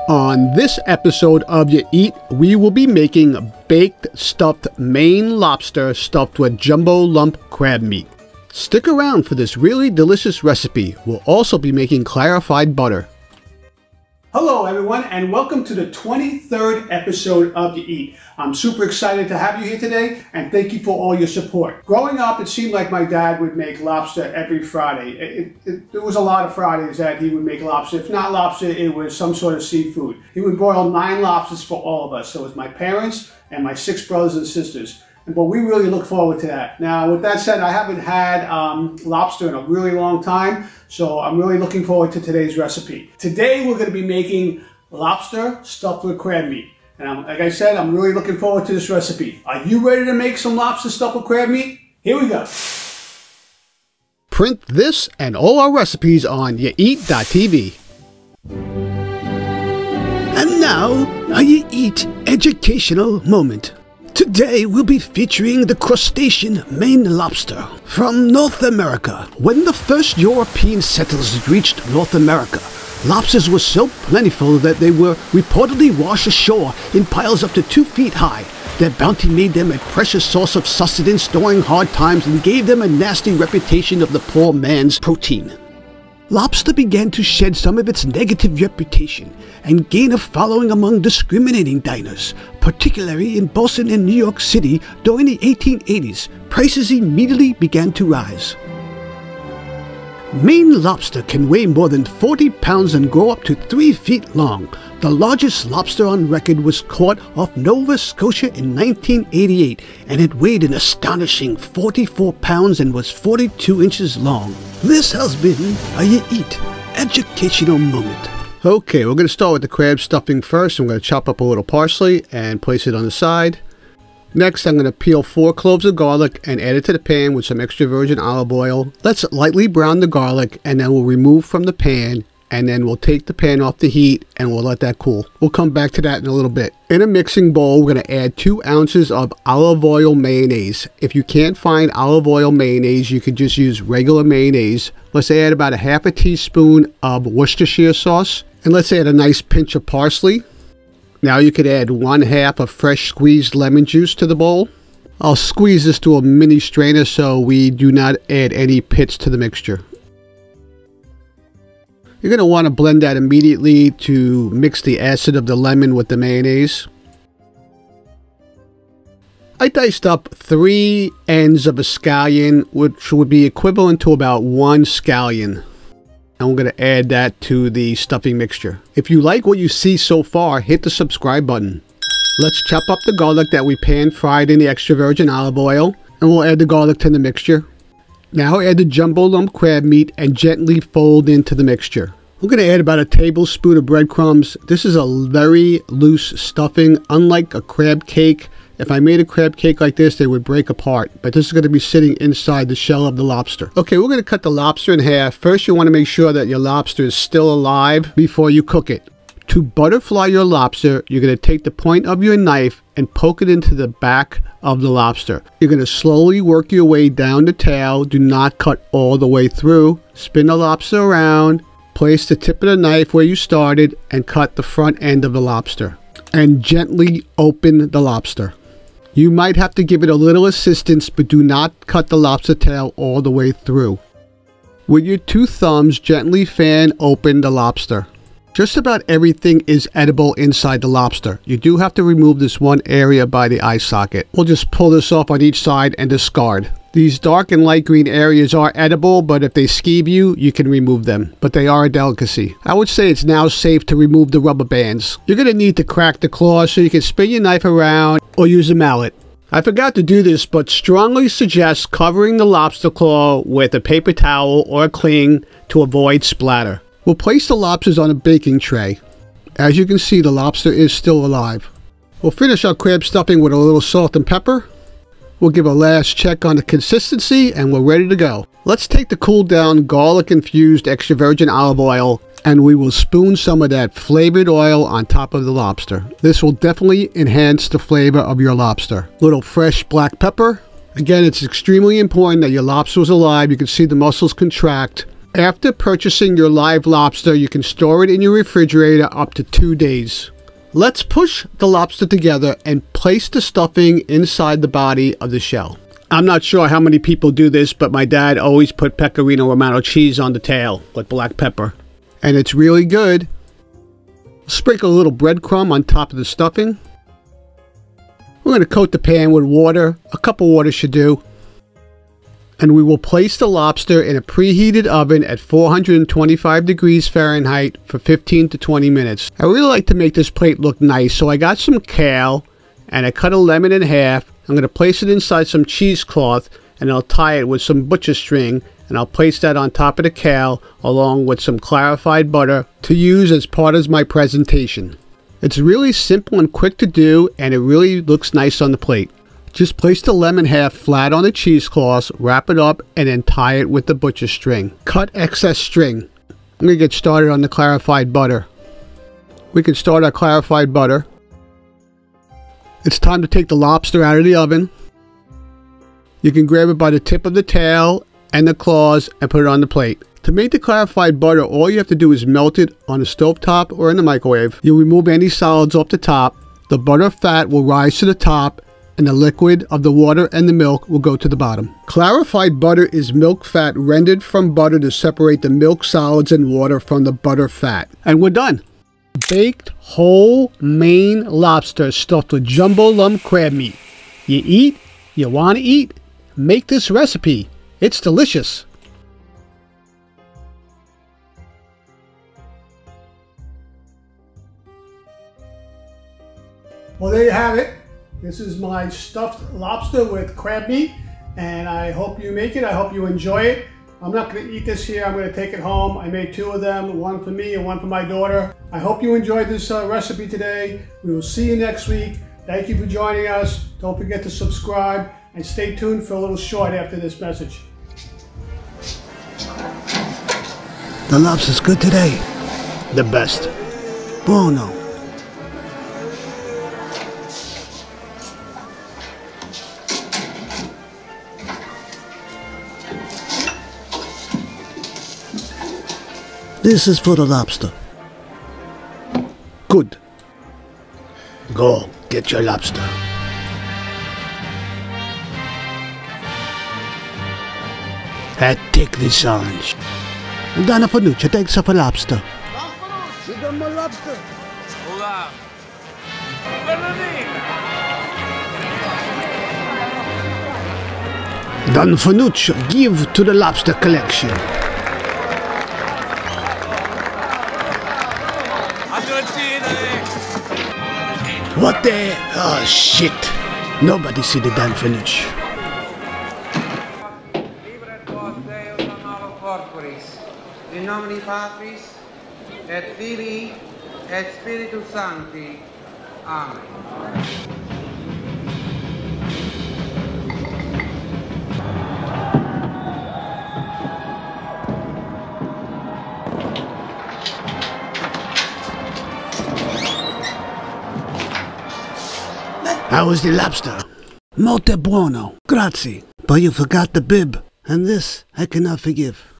On this episode of YaEat, we will be making baked stuffed Maine lobster stuffed with jumbo lump crab meat. Stick around for this really delicious recipe. We'll also be making clarified butter. Hello everyone, and welcome to the 23rd episode of YaEat. I'm super excited to have you here today, and thank you for all your support. Growing up, it seemed like my dad would make lobster every Friday. There was a lot of Fridays that he would make lobster. If not lobster, it was some sort of seafood. He would boil 9 lobsters for all of us. So it was my parents and my 6 brothers and sisters. But we really look forward to that. Now, with that said, I haven't had lobster in a really long time, so I'm really looking forward to today's recipe. Today, we're going to be making lobster stuffed with crab meat. And like I said, I'm really looking forward to this recipe. Are you ready to make some lobster stuffed with crab meat? Here we go. Print this and all our recipes on YaEat.tv. And now, a YaEat educational moment. Today we'll be featuring the crustacean Maine lobster from North America. When the first European settlers reached North America, lobsters were so plentiful that they were reportedly washed ashore in piles up to 2 feet high. Their bounty made them a precious source of sustenance during hard times and gave them a nasty reputation of the poor man's protein. Lobster began to shed some of its negative reputation and gain a following among discriminating diners, particularly in Boston and New York City during the 1880s. Prices immediately began to rise. Maine lobster can weigh more than 40 pounds and grow up to 3 feet long. The largest lobster on record was caught off Nova Scotia in 1988, and it weighed an astonishing 44 pounds and was 42 inches long. This has been a YaEat educational moment. Okay, we're going to start with the crab stuffing first. I'm going to chop up a little parsley and place it on the side. Next, I'm going to peel 4 cloves of garlic and add it to the pan with some extra virgin olive oil. Let's lightly brown the garlic, and then we'll remove from the pan, and then we'll take the pan off the heat and we'll let that cool. We'll come back to that in a little bit. In a mixing bowl, we're going to add 2 ounces of olive oil mayonnaise. If you can't find olive oil mayonnaise, you can just use regular mayonnaise. Let's add about a half a teaspoon of Worcestershire sauce, and let's add a nice pinch of parsley. Now you could add 1/2 of fresh squeezed lemon juice to the bowl. I'll squeeze this to a mini strainer so we do not add any pits to the mixture. You're going to want to blend that immediately to mix the acid of the lemon with the mayonnaise. I diced up 3 ends of a scallion, which would be equivalent to about 1 scallion. And we're going to add that to the stuffing mixture. If you like what you see so far, hit the subscribe button. Let's chop up the garlic that we pan fried in the extra virgin olive oil, and we'll add the garlic to the mixture. Now add the jumbo lump crab meat and gently fold into the mixture. We're going to add about a tablespoon of breadcrumbs. This is a very loose stuffing, unlike a crab cake. If I made a crab cake like this, they would break apart, but this is going to be sitting inside the shell of the lobster. Okay, we're going to cut the lobster in half. First, you want to make sure that your lobster is still alive before you cook it. To butterfly your lobster, you're going to take the point of your knife and poke it into the back of the lobster. You're going to slowly work your way down the tail. Do not cut all the way through. Spin the lobster around. Place the tip of the knife where you started and cut the front end of the lobster. And gently open the lobster. You might have to give it a little assistance, but do not cut the lobster tail all the way through. With your 2 thumbs, gently fan open the lobster. Just about everything is edible inside the lobster. You do have to remove this one area by the eye socket. We'll just pull this off on each side and discard. These dark and light green areas are edible, but if they skeeve you, you can remove them. But they are a delicacy. I would say it's now safe to remove the rubber bands. You're going to need to crack the claw so you can spin your knife around or use a mallet. I forgot to do this, but strongly suggest covering the lobster claw with a paper towel or a cling to avoid splatter. We'll place the lobsters on a baking tray. As you can see, the lobster is still alive. We'll finish our crab stuffing with a little salt and pepper. We'll give a last check on the consistency and we're ready to go. Let's take the cooled down garlic infused extra virgin olive oil and we will spoon some of that flavored oil on top of the lobster. This will definitely enhance the flavor of your lobster. Little fresh black pepper. Again, it's extremely important that your lobster is alive. You can see the muscles contract. After purchasing your live lobster, you can store it in your refrigerator up to 2 days. Let's push the lobster together and place the stuffing inside the body of the shell. I'm not sure how many people do this, but my dad always put Pecorino Romano cheese on the tail with black pepper. And it's really good. Sprinkle a little breadcrumb on top of the stuffing. We're going to coat the pan with water. A cup of water should do. And we will place the lobster in a preheated oven at 425 degrees Fahrenheit for 15 to 20 minutes. I really like to make this plate look nice, so I got some kale and I cut a lemon in half. I'm going to place it inside some cheesecloth and I'll tie it with some butcher string, and I'll place that on top of the kale along with some clarified butter to use as part of my presentation. It's really simple and quick to do, and it really looks nice on the plate. Just place the lemon half flat on the cheesecloth, wrap it up, and then tie it with the butcher string. Cut excess string. I'm going to get started on the clarified butter. We can start our clarified butter. It's time to take the lobster out of the oven. You can grab it by the tip of the tail and the claws and put it on the plate. To make the clarified butter, all you have to do is melt it on the stovetop or in the microwave. You'll remove any solids off the top. The butter fat will rise to the top, and the liquid of the water and the milk will go to the bottom. Clarified butter is milk fat rendered from butter to separate the milk solids and water from the butter fat. And we're done. Baked whole Maine lobster stuffed with jumbo lump crab meat. You eat, you want to eat? Make this recipe. It's delicious. Well, there you have it. This is my stuffed lobster with crab meat, and I hope you make it. I hope you enjoy it. I'm not going to eat this here. I'm going to take it home. I made 2 of them, one for me and one for my daughter. I hope you enjoyed this recipe today. We will see you next week. Thank you for joining us. Don't forget to subscribe and stay tuned for a little short after this message. The lobster's good today. The best. Buono. This is for the lobster. Good. Go get your lobster. Take this orange. Dana Fanuccia, thanks for lobster. You got my lobster. Hola. Don Fanuccia, give to the lobster collection. What the? Oh shit. Nobody see the damn finish. In nomine Patris et Filii et Spiritus Sancti. Amen. How was the lobster? Molto buono. Grazie. But you forgot the bib. And this I cannot forgive.